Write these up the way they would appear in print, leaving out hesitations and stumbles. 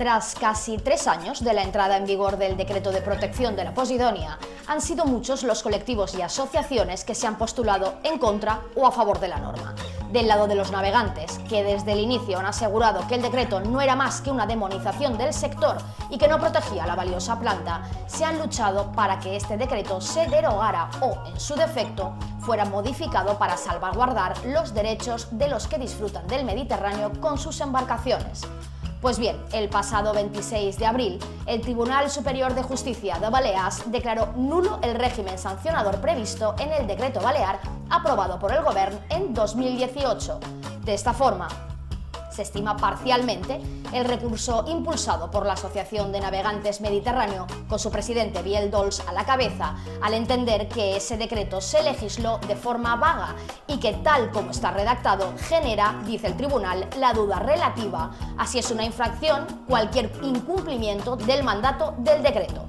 Tras casi 3 años de la entrada en vigor del Decreto de Protección de la Posidonia, han sido muchos los colectivos y asociaciones que se han postulado en contra o a favor de la norma. Del lado de los navegantes, que desde el inicio han asegurado que el decreto no era más que una demonización del sector y que no protegía la valiosa planta, se han luchado para que este decreto se derogara o, en su defecto, fuera modificado para salvaguardar los derechos de los que disfrutan del Mediterráneo con sus embarcaciones. Pues bien, el pasado 26 de abril, el Tribunal Superior de Justicia de Balears declaró nulo el régimen sancionador previsto en el decreto balear aprobado por el Govern en 2018. De esta forma, se estima parcialmente el recurso impulsado por la Asociación de Navegantes Mediterráneo, con su presidente Biel Dols a la cabeza, al entender que ese decreto se legisló de forma vaga y que, tal como está redactado, genera, dice el tribunal, la duda relativa a si es una infracción cualquier incumplimiento del mandato del decreto.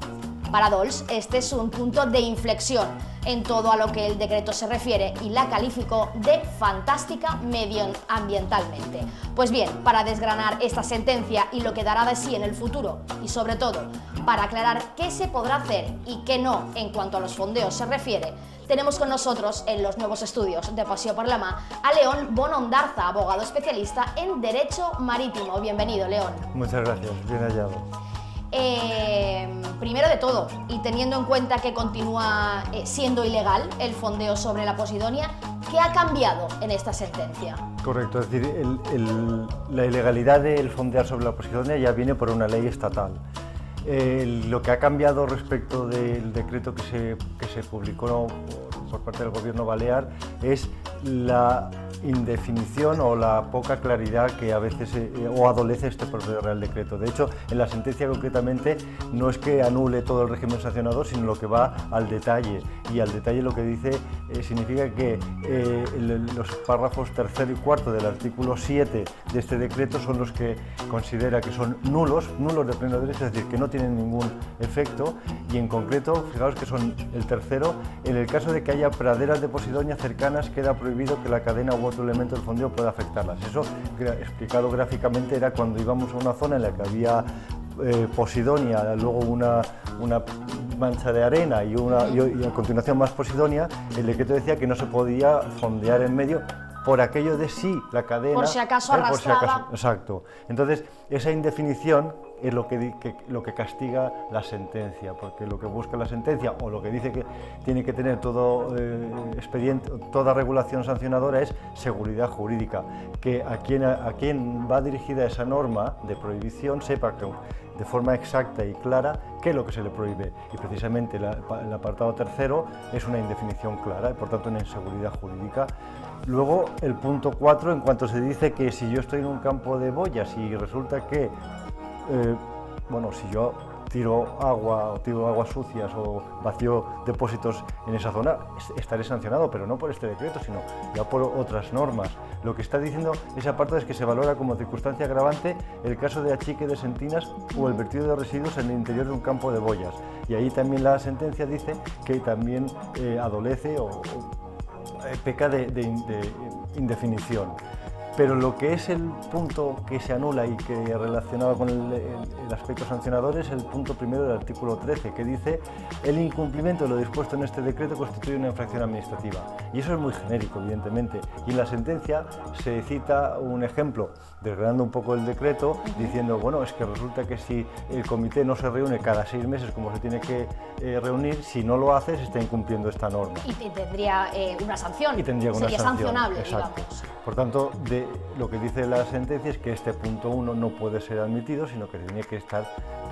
Para Dols, este es un punto de inflexión en todo a lo que el decreto se refiere y la calificó de fantástica medioambientalmente. Pues bien, para desgranar esta sentencia y lo que dará de sí en el futuro y, sobre todo, para aclarar qué se podrá hacer y qué no en cuanto a los fondeos se refiere, tenemos con nosotros en los nuevos estudios de Passió per la Mar a León Bonondarza, abogado especialista en Derecho Marítimo. Bienvenido, León. Muchas gracias, bien hallado. Primero de todo, y teniendo en cuenta que continúa siendo ilegal el fondeo sobre la Posidonia, ¿qué ha cambiado en esta sentencia? Correcto, es decir, la ilegalidad del fondear sobre la Posidonia ya viene por una ley estatal. Lo que ha cambiado respecto del decreto que se publicó por parte del Gobierno balear es la indefinición o la poca claridad que a veces o adolece este propio Real Decreto. De hecho, en la sentencia concretamente no es que anule todo el régimen sancionador, sino lo que va al detalle. Y al detalle lo que dice significa que los párrafos tercero y cuarto del artículo 7 de este decreto son los que considera que son nulos de pleno derecho, es decir, que no tienen ningún efecto, y en concreto, fijaos que son el tercero: en el caso de que haya praderas de Posidonia cercanas, queda prohibido que la cadena u otro elemento del fondeo pueda afectarlas. Eso, explicado gráficamente, era cuando íbamos a una zona en la que había Posidonia, luego una mancha de arena y a continuación más Posidonia. El decreto decía que no se podía fondear en medio por aquello de sí, la cadena... Por si acaso arrastraba. Exacto. Entonces, esa indefinición es lo que castiga la sentencia, porque lo que busca la sentencia, o lo que dice que tiene que tener todo expediente, toda regulación sancionadora, es seguridad jurídica, que a quien va dirigida esa norma de prohibición sepa que, de forma exacta y clara, qué es lo que se le prohíbe. Y precisamente el apartado tercero es una indefinición clara y por tanto una inseguridad jurídica. Luego, el punto 4, en cuanto se dice que si yo estoy en un campo de boyas y resulta que, si yo tiro aguas sucias o vacío depósitos en esa zona, estaré sancionado, pero no por este decreto, sino ya por otras normas. Lo que está diciendo ese apartado es que se valora como circunstancia agravante el caso de achique de sentinas o el vertido de residuos en el interior de un campo de boyas. Y ahí también la sentencia dice que también adolece o peca de indefinición. Pero lo que es el punto que se anula y que relacionado con el aspecto sancionador es el punto primero del artículo 13, que dice: el incumplimiento de lo dispuesto en este decreto constituye una infracción administrativa. Y eso es muy genérico, evidentemente. Y en la sentencia se cita un ejemplo, desgranando un poco el decreto, diciendo, es que resulta que si el comité no se reúne cada 6 meses como se tiene que reunir, si no lo hace, se está incumpliendo esta norma. Y tendría una sanción. Sería sancionable, exacto. Digamos. Por tanto, lo que dice la sentencia es que este punto 1 no puede ser admitido, sino que tiene que estar,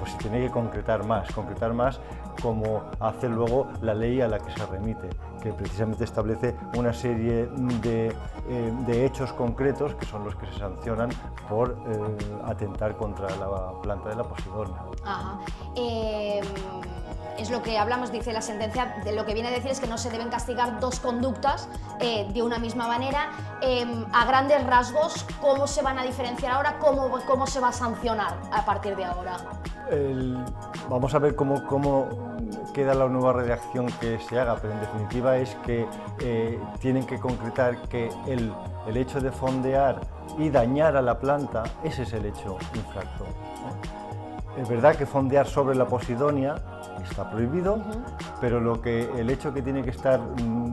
se tiene que concretar más como hace luego la ley a la que se remite, que precisamente establece una serie de hechos concretos que son los que se sancionan por atentar contra la planta de la Posidonia. Ajá. Es lo que hablamos, dice la sentencia, de lo que viene a decir es que no se deben castigar dos conductas de una misma manera. A grandes rasgos, ¿cómo se van a diferenciar ahora? ¿Cómo se va a sancionar a partir de ahora? Vamos a ver cómo queda la nueva redacción que se haga, pero en definitiva es que tienen que concretar que el hecho de fondear y dañar a la planta, ese es el hecho infractor, ¿no? Es verdad que fondear sobre la posidonia está prohibido, pero el hecho que tiene que estar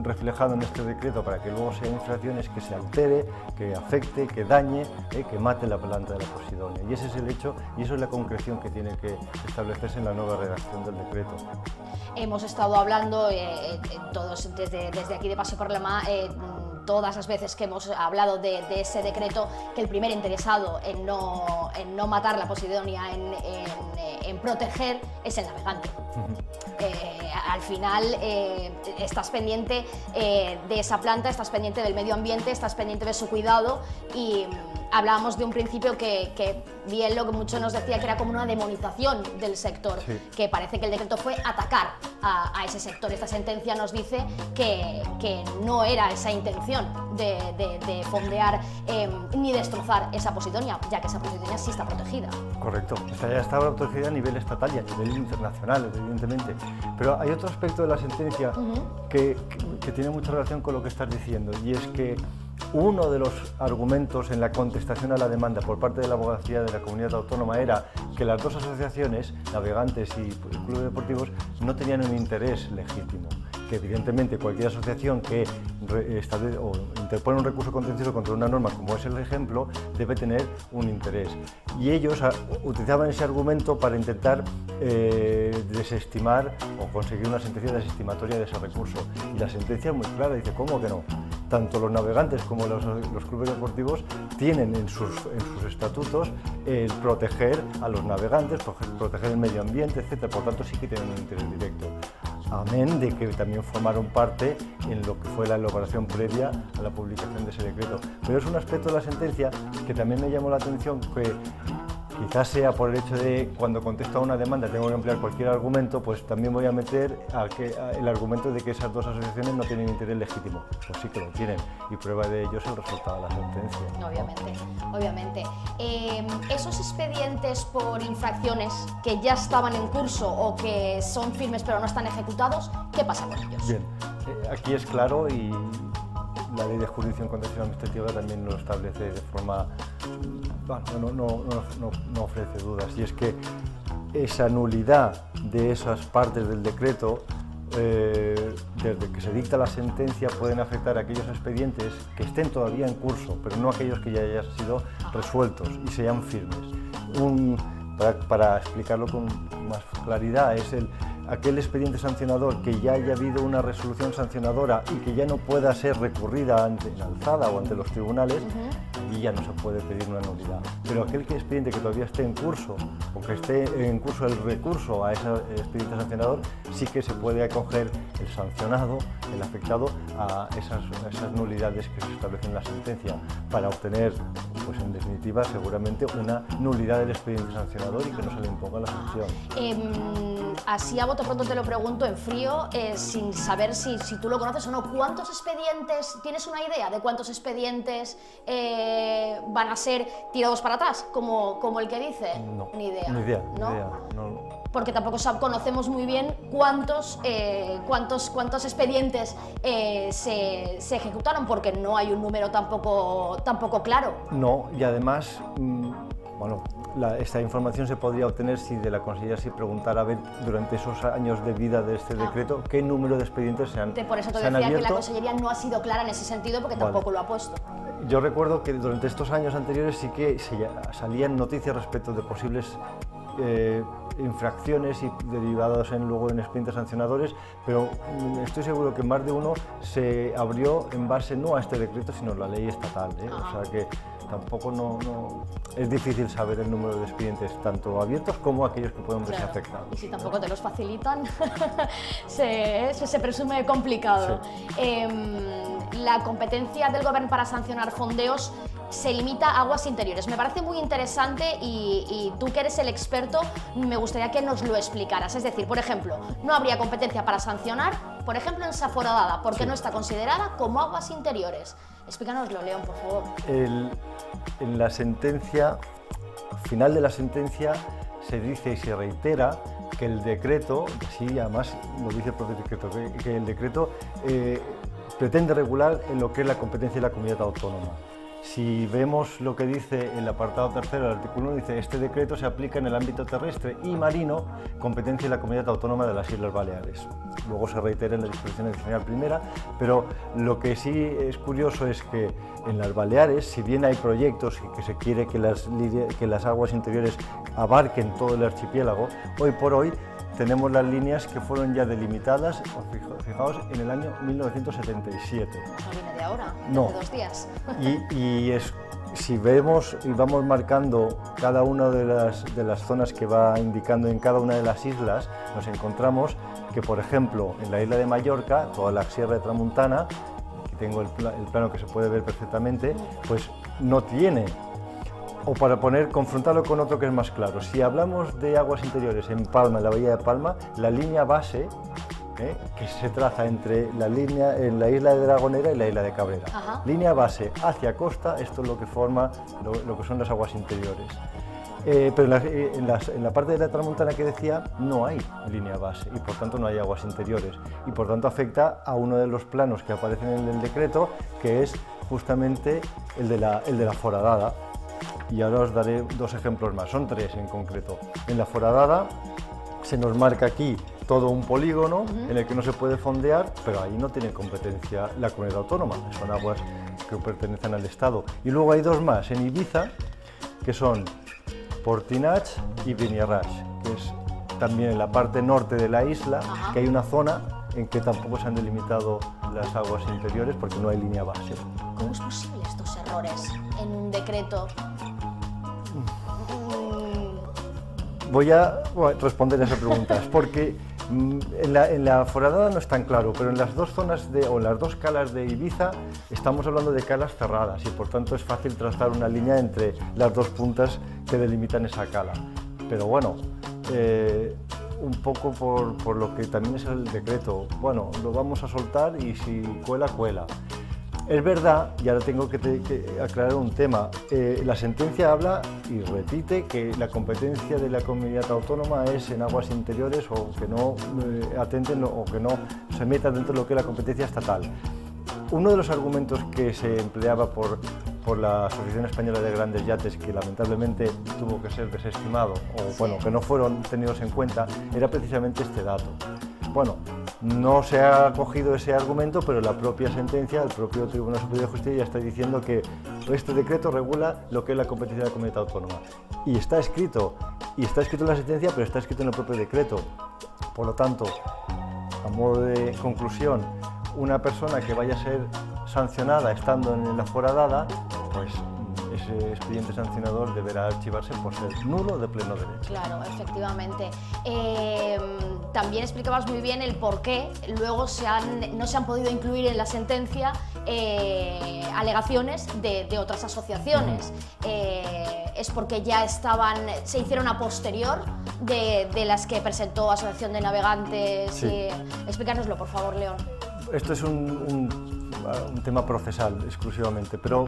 reflejado en este decreto para que luego sea infracción es que se altere, que afecte, que dañe, que mate la planta de la posidonia. Y ese es el hecho y eso es la concreción que tiene que establecerse en la nueva redacción del decreto. Hemos estado hablando todos desde aquí de Paseo por la Mà, todas las veces que hemos hablado de ese decreto, que el primer interesado en no matar la posidonia, en proteger, es el navegante. Al final estás pendiente de esa planta, estás pendiente del medio ambiente, estás pendiente de su cuidado y hablábamos de un principio que bien lo que mucho nos decía que era como una demonización del sector, sí. Que parece que el decreto fue atacar a ese sector. Esta sentencia nos dice que no era esa intención de fondear ni destrozar esa posidonia, ya que esa posidonia sí está protegida. Correcto, ya está protegida a nivel estatal y a nivel internacional, evidentemente. Pero hay otro aspecto de la sentencia que tiene mucha relación con lo que estás diciendo, y es que uno de los argumentos en la contestación a la demanda por parte de la abogacía de la comunidad autónoma era que las dos asociaciones, navegantes y clubes deportivos, no tenían un interés legítimo, que evidentemente cualquier asociación que interpone un recurso contencioso contra una norma, como es el ejemplo, debe tener un interés. Y ellos utilizaban ese argumento para intentar desestimar o conseguir una sentencia desestimatoria de ese recurso. Y la sentencia es muy clara, dice, ¿cómo que no? Tanto los navegantes como los clubes deportivos tienen en sus estatutos el proteger a los navegantes, proteger el medio ambiente, etc. Por tanto, sí que tienen un interés directo. Amén de que también formaron parte en lo que fue la elaboración previa a la publicación de ese decreto. Pero es un aspecto de la sentencia que también me llamó la atención, que quizás sea por el hecho de cuando contesto a una demanda tengo que emplear cualquier argumento, pues también voy a meter el argumento de que esas dos asociaciones no tienen interés legítimo. Pues sí que lo tienen, y prueba de ello es el resultado de la sentencia. Obviamente. Esos expedientes por infracciones que ya estaban en curso o que son firmes pero no están ejecutados, ¿qué pasa con ellos? Bien, aquí es claro y la Ley de Jurisdicción Contencioso Administrativa también lo establece de forma... no ofrece dudas, y es que esa nulidad de esas partes del decreto, desde que se dicta la sentencia, pueden afectar a aquellos expedientes que estén todavía en curso, pero no aquellos que ya hayan sido resueltos y sean firmes. Para explicarlo con más claridad, es aquel expediente sancionador que ya haya habido una resolución sancionadora y que ya no pueda ser recurrida en alzada o ante los tribunales, y ya no se puede pedir una nulidad. Pero aquel expediente que todavía esté en curso, o que esté en curso el recurso a ese expediente sancionador, sí que se puede acoger el sancionado, el afectado, a esas nulidades que se establecen en la sentencia, para obtener, pues en definitiva, seguramente una nulidad del expediente sancionador y que no se le imponga la sanción. Así a bote pronto te lo pregunto en frío, sin saber si tú lo conoces o no. ¿Cuántos expedientes, tienes una idea de cuántos expedientes van a ser tirados para atrás, como el que dice? No, ni idea. No. Porque tampoco conocemos muy bien cuántos expedientes se ejecutaron, porque no hay un número tampoco claro. No, y además, esta información se podría obtener si de la Consellería se preguntara, a ver, durante esos años de vida de este decreto, qué número de expedientes se han abierto. Por eso te decía que la Consellería no ha sido clara en ese sentido, porque tampoco lo ha puesto. Yo recuerdo que durante estos años anteriores sí que salían noticias respecto de posibles infracciones y derivados luego en expedientes sancionadores, pero estoy seguro que más de uno se abrió en base no a este decreto, sino a la ley estatal, o sea que tampoco es difícil saber el número de expedientes, tanto abiertos como aquellos que pueden verse afectados. Y si tampoco te los facilitan, se presume complicado. Sí. La competencia del Gobierno para sancionar fondeos se limita a aguas interiores. Me parece muy interesante y tú que eres el experto, me gustaría que nos lo explicaras. Es decir, por ejemplo, no habría competencia para sancionar, por ejemplo, en Saforadada, porque no está considerada como aguas interiores. Explícanoslo, León, por favor. En la sentencia, al final de la sentencia, se dice y se reitera que el decreto, sí, además lo dice el propio decreto, que el decreto pretende regular en lo que es la competencia de la comunidad autónoma. Si vemos lo que dice el apartado tercero del artículo 1, dice: este decreto se aplica en el ámbito terrestre y marino, competencia de la Comunidad Autónoma de las Islas Baleares. Luego se reitera en la disposición adicional primera, pero lo que sí es curioso es que en las Baleares, si bien hay proyectos y que se quiere que las aguas interiores abarquen todo el archipiélago, hoy por hoy tenemos las líneas que fueron ya delimitadas, fijaos, en el año 1977. No viene de ahora, no. hace 2 días. Si vemos y vamos marcando cada una de las zonas que va indicando en cada una de las islas, nos encontramos que, por ejemplo, en la isla de Mallorca, toda la Sierra de Tramuntana, aquí tengo el plano que se puede ver perfectamente, pues no tiene. O para confrontarlo con otro que es más claro, si hablamos de aguas interiores en Palma, en la bahía de Palma, la línea base que se traza entre la línea en la isla de Dragonera y la isla de Cabrera. Ajá. Línea base hacia costa, esto es lo que forma lo que son las aguas interiores. Pero en la parte de la Tramuntana que decía, no hay línea base y por tanto no hay aguas interiores, y por tanto afecta a uno de los planos que aparecen en el decreto, que es justamente el de la foradada. Y ahora os daré 2 ejemplos más, son 3 en concreto. En la foradada se nos marca aquí todo un polígono en el que no se puede fondear, pero ahí no tiene competencia la comunidad autónoma, son aguas que pertenecen al Estado. Y luego hay 2 más en Ibiza, que son Portinach y Beniarrach, que es también en la parte norte de la isla, que hay una zona en que tampoco se han delimitado las aguas interiores porque no hay línea base. ¿Cómo es posible estos errores en un decreto? Voy a responder a esas preguntas, porque en la foradada no es tan claro, pero en las 2 zonas o las 2 calas de Ibiza estamos hablando de calas cerradas y por tanto es fácil trazar una línea entre las 2 puntas que delimitan esa cala. Pero bueno, un poco por lo que también es el decreto, bueno, lo vamos a soltar y si cuela, cuela. Es verdad, y ahora tengo que aclarar un tema, la sentencia habla y repite que la competencia de la comunidad autónoma es en aguas interiores o que no atenten o que no se metan dentro de lo que es la competencia estatal. Uno de los argumentos que se empleaba por la Asociación Española de Grandes Yates, que lamentablemente tuvo que ser desestimado, o bueno, que no fueron tenidos en cuenta, era precisamente este dato. Bueno, no se ha cogido ese argumento, pero la propia sentencia, el propio Tribunal Superior de Justicia ya está diciendo que este decreto regula lo que es la competencia de la comunidad autónoma. Y está escrito en la sentencia, pero está escrito en el propio decreto. Por lo tanto, a modo de conclusión, una persona que vaya a ser sancionada estando en la foradada, pues ese expediente sancionador deberá archivarse por ser nulo de pleno derecho. Claro, efectivamente. También explicabas muy bien el por qué luego no se han podido incluir en la sentencia alegaciones de otras asociaciones. Es porque ya se hicieron a posterior de las que presentó Asociación de Navegantes. Sí. Explícanoslo, por favor, León. Esto es un tema procesal exclusivamente, pero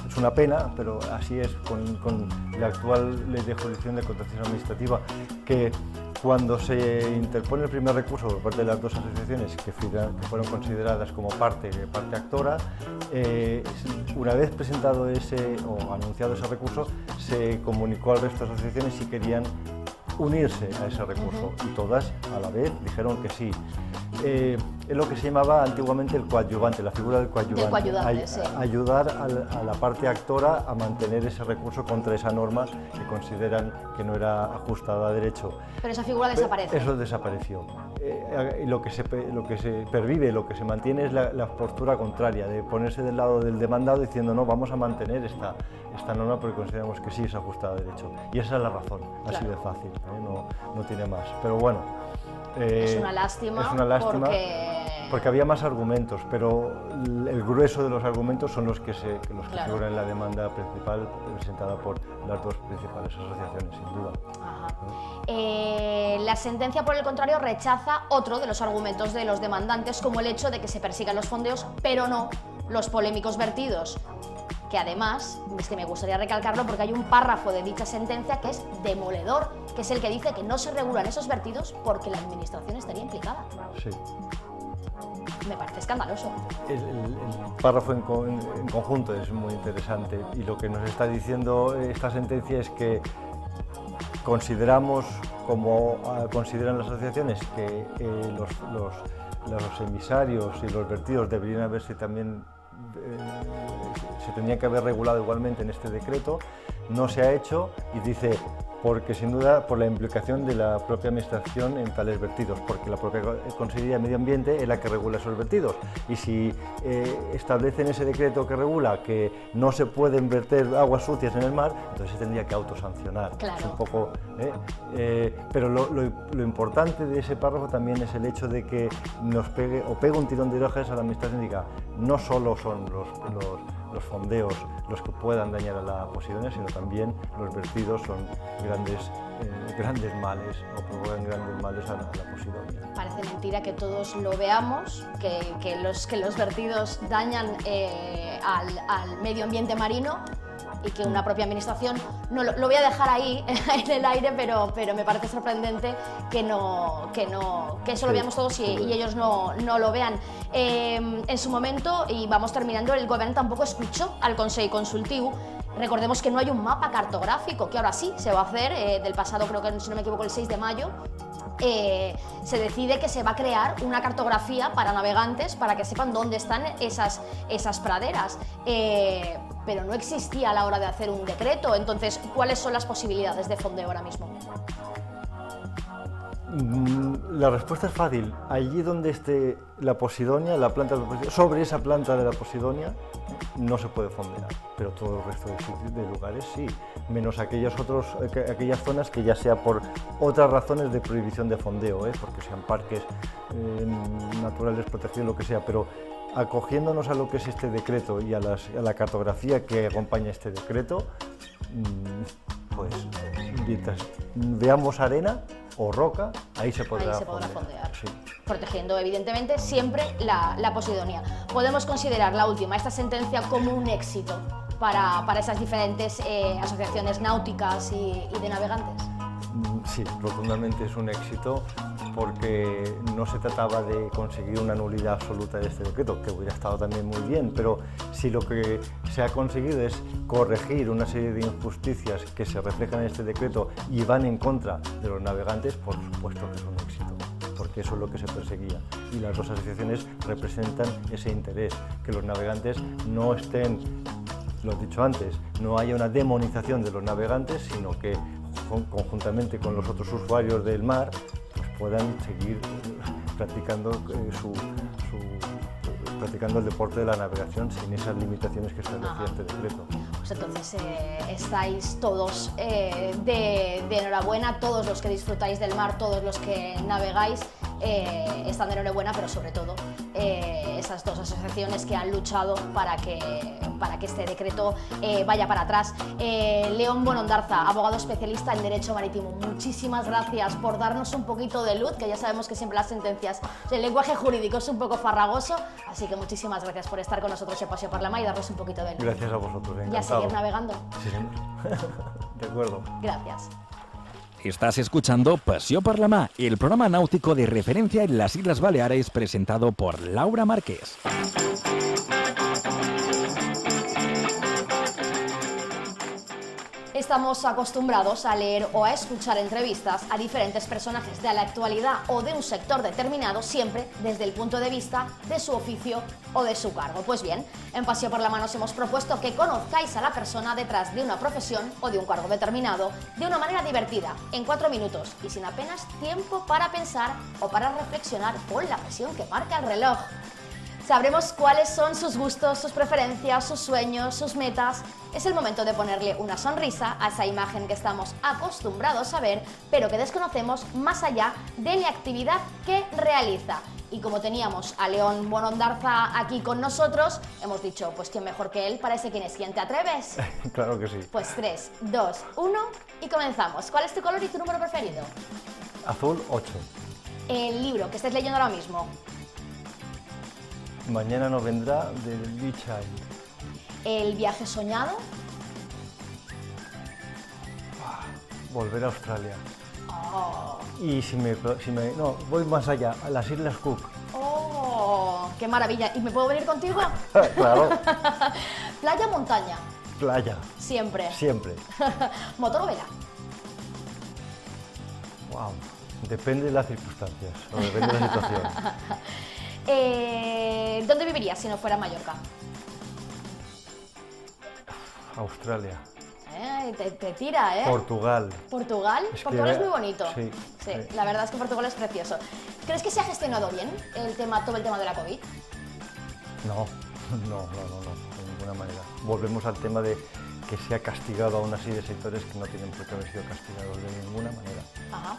es una pena, pero así es con la actual ley de jurisdicción de contratación administrativa, que cuando se interpone el primer recurso por parte de las 2 asociaciones que fueron consideradas como parte actora, una vez presentado o anunciado ese recurso, se comunicó al resto de asociaciones si querían unirse a ese recurso y todas a la vez dijeron que sí. Es lo que se llamaba antiguamente el coadyuvante, la figura del coadyuvante, sí. Ayudar a la parte actora a mantener ese recurso contra esa norma que consideran que no era ajustada a derecho. Pero esa figura desaparece. Eso desapareció. Lo que se pervive, lo que se mantiene es la postura contraria, de ponerse del lado del demandado diciendo no, vamos a mantener esta norma porque consideramos que sí es ajustada a derecho. Y esa es la razón, así de fácil, no tiene más. Pero bueno, es una lástima porque había más argumentos, pero el grueso de los argumentos son los que figuran en la demanda principal presentada por las 2 principales asociaciones, sin duda. La sentencia, por el contrario, rechaza otro de los argumentos de los demandantes, como el hecho de que se persigan los fondeos, pero no los polémicos vertidos, que además, es que me gustaría recalcarlo porque hay un párrafo de dicha sentencia que es demoledor, que es el que dice que no se regulan esos vertidos porque la administración estaría implicada. Sí. me parece escandaloso. El párrafo en conjunto es muy interesante y lo que nos está diciendo esta sentencia es que consideramos, como consideran las asociaciones, que los emisarios y los vertidos deberían haberse también, se tendría que haber regulado igualmente en este decreto. No se ha hecho y dice, porque sin duda por la implicación de la propia administración en tales vertidos, porque la propia Consejería de Medio Ambiente es la que regula esos vertidos y si establece en ese decreto que regula que no se pueden verter aguas sucias en el mar, entonces se tendría que autosancionar. Claro. Es un poco, pero lo importante de ese párrafo también es el hecho de que nos pegue un tirón de orejas a la administración y diga, no solo son los fondeos los que puedan dañar a la Posidonia, sino también los vertidos son grandes males o provocan grandes males a la Posidonia. Parece mentira que todos lo veamos, que los vertidos dañan al medio ambiente marino y que una propia administración, no lo voy a dejar ahí en el aire, pero me parece sorprendente que eso lo veamos todos y ellos no lo vean. En su momento, y vamos terminando, el Govern tampoco escuchó al Consell Consultiu. Recordemos que no hay un mapa cartográfico, que ahora sí se va a hacer, del pasado, creo que si no me equivoco, el 6 de mayo, se decide que se va a crear una cartografía para navegantes para que sepan dónde están esas praderas. Pero no existía a la hora de hacer un decreto, entonces, ¿cuáles son las posibilidades de fondeo ahora mismo? La respuesta es fácil. Allí donde esté la Posidonia, la planta de la Posidonia, sobre esa planta de la Posidonia no se puede fondear, pero todo el resto de lugares sí, menos aquellas zonas que ya sea por otras razones de prohibición de fondeo, porque sean parques naturales protegidos, lo que sea, pero acogiéndonos a lo que es este decreto y a la cartografía que acompaña este decreto, pues mientras veamos arena o roca, ahí se podrá fondear. Sí. Protegiendo evidentemente siempre la Posidonia. Podemos considerar la última, esta sentencia, como un éxito para esas diferentes asociaciones náuticas y de navegantes. Sí, rotundamente es un éxito porque no se trataba de conseguir una nulidad absoluta de este decreto, que hubiera estado también muy bien, pero si lo que se ha conseguido es corregir una serie de injusticias que se reflejan en este decreto y van en contra de los navegantes, por supuesto que es un éxito, porque eso es lo que se perseguía. Y las dos asociaciones representan ese interés, que los navegantes no estén, lo he dicho antes, no haya una demonización de los navegantes, sino que conjuntamente con los otros usuarios del mar pues puedan seguir practicando practicando el deporte de la navegación sin esas limitaciones que establecía este decreto. Pues entonces estáis todos de enhorabuena, todos los que disfrutáis del mar, todos los que navegáis están de enhorabuena, pero sobre todo esas dos asociaciones que han luchado para que este decreto vaya para atrás. León Bonondarza, abogado especialista en Derecho Marítimo, muchísimas gracias por darnos un poquito de luz, que ya sabemos que siempre las sentencias, el lenguaje jurídico es un poco farragoso, así que muchísimas gracias por estar con nosotros en Paseo por la Mar y darnos un poquito de luz. Gracias a vosotros, encantado. Y a seguir navegando. Sí, señor. De acuerdo. Gracias. Estás escuchando Paseo por la Mar, el programa náutico de referencia en las Islas Baleares, presentado por Laura Márquez. Estamos acostumbrados a leer o a escuchar entrevistas a diferentes personajes de la actualidad o de un sector determinado, siempre desde el punto de vista de su oficio o de su cargo. Pues bien, en Paseo por la Mar nos hemos propuesto que conozcáis a la persona detrás de una profesión o de un cargo determinado de una manera divertida, en 4 minutos y sin apenas tiempo para pensar o para reflexionar con la presión que marca el reloj. Sabremos cuáles son sus gustos, sus preferencias, sus sueños, sus metas. Es el momento de ponerle una sonrisa a esa imagen que estamos acostumbrados a ver, pero que desconocemos más allá de la actividad que realiza. Y como teníamos a León Bonondarza aquí con nosotros, hemos dicho, pues quién mejor que él para ese quién es quién. ¿Te atreves? Claro que sí. Pues 3, 2, 1 y comenzamos. ¿Cuál es tu color y tu número preferido? Azul 8. El libro que estés leyendo ahora mismo. Mañana no vendrá, de Lee Child. El viaje soñado. Volver a Australia. Oh. Y si me no, voy más allá, a las Islas Cook. Oh. qué maravilla. ¿Y me puedo venir contigo? Claro, ¿Playa o montaña? playa, Siempre. siempre. ¿Motor o vela? Wow, depende de las circunstancias, o depende de la situación. ¿Dónde vivirías si no fuera Mallorca? Australia, Te tira, ¿eh? Portugal. ¿Portugal? Es que- Portugal es muy bonito. sí, Sí, sí. la verdad es que Portugal es precioso. ¿Crees que se ha gestionado bien todo el tema de la COVID? No, de ninguna manera. Volvemos al tema de que se ha castigado a una serie de sectores que no tienen por qué haber sido castigados de ninguna manera. Ajá.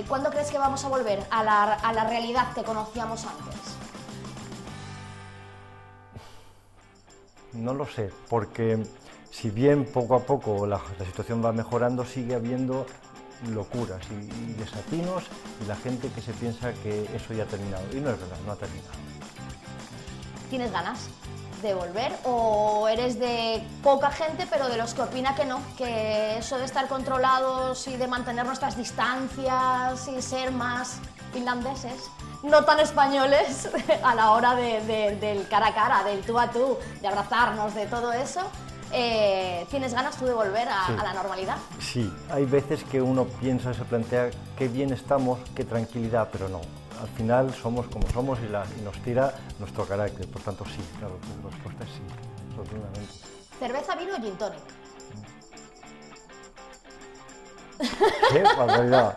¿Cuándo crees que vamos a volver a la realidad que conocíamos antes? No lo sé, porque si bien poco a poco la situación va mejorando, sigue habiendo locuras y desatinos y la gente que se piensa que eso ya ha terminado. Y no es verdad, no ha terminado. ¿Tienes ganas de volver o eres de poca gente, pero de los que opina que no, que eso de estar controlados y de mantener nuestras distancias y ser más finlandeses, no tan españoles a la hora del cara a cara, del tú a tú, de abrazarnos, de todo eso? ¿Tienes ganas tú de volver Sí. a la normalidad? Sí, hay veces que uno piensa, se plantea qué bien estamos, qué tranquilidad, pero no. Al final somos como somos y nos tira nuestro carácter. Por tanto, sí, claro, la respuesta es sí, rotundamente. ¿Cerveza, vino o gin tonic? ¡Qué barbaridad!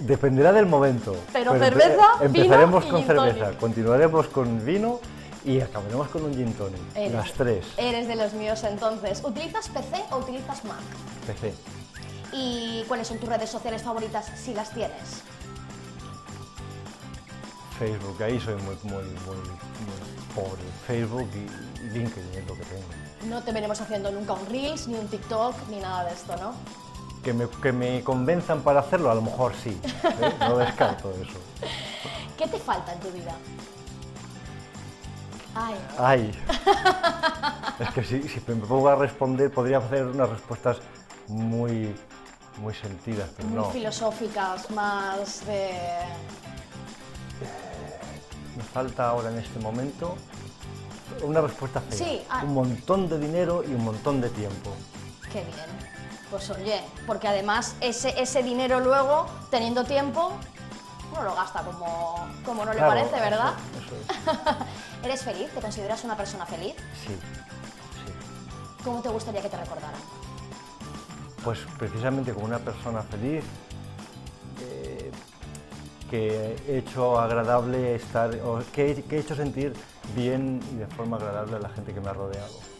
Dependerá del momento. Pero cerveza, empezaremos vino y con gin cerveza, tonic. continuaremos con vino y acabaremos con un gin tonic. Las tres. Eres de los míos entonces. ¿Utilizas PC o utilizas Mac? PC. ¿Y cuáles son tus redes sociales favoritas si las tienes? Facebook, ahí soy muy pobre. Facebook y LinkedIn es lo que tengo. No te veremos haciendo nunca un Reels, ni un TikTok, ni nada de esto, ¿no? Que me convenzan para hacerlo, a lo mejor sí. ¿eh? No descarto eso. ¿Qué te falta en tu vida? Ay, ¡Ay! Es que si me pongo a responder, podría hacer unas respuestas muy sentidas, pero muy no. filosóficas, más de... Me falta ahora en este momento una respuesta fea. Sí, Un montón de dinero y un montón de tiempo. Qué bien. Pues oye, porque además ese dinero luego, teniendo tiempo, uno lo gasta como no le Claro, parece, ¿verdad? Eso es. ¿Eres feliz? ¿Te consideras una persona feliz? Sí, sí. ¿Cómo te gustaría que te recordaran? Pues precisamente como una persona feliz, que he hecho agradable estar, o que he hecho sentir bien y de forma agradable a la gente que me ha rodeado.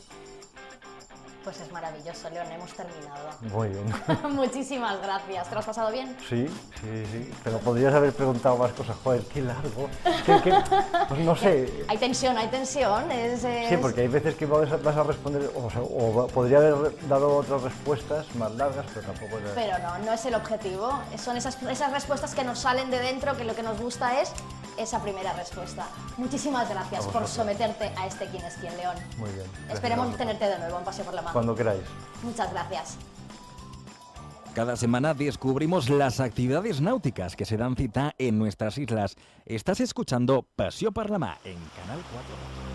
Pues es maravilloso, León, hemos terminado. Muy bien. Muchísimas gracias. ¿Te lo has pasado bien? Sí, pero podrías haber preguntado más cosas. Joder, qué largo. Pues no sé. Hay tensión, Sí, porque hay veces que vas a responder, o podría haber dado otras respuestas más largas, pero tampoco es... Pero no es el objetivo. Son esas respuestas que nos salen de dentro, que lo que nos gusta es esa primera respuesta. Muchísimas gracias A por vosotros. someterte a este Quién es quién, León. Muy bien. Gracias a Esperemos vosotros. tenerte de nuevo en Paseo por la Mar. Cuando queráis. Muchas gracias. Cada semana descubrimos las actividades náuticas que se dan cita en nuestras islas. Estás escuchando Paseo por la Mar en Canal 4.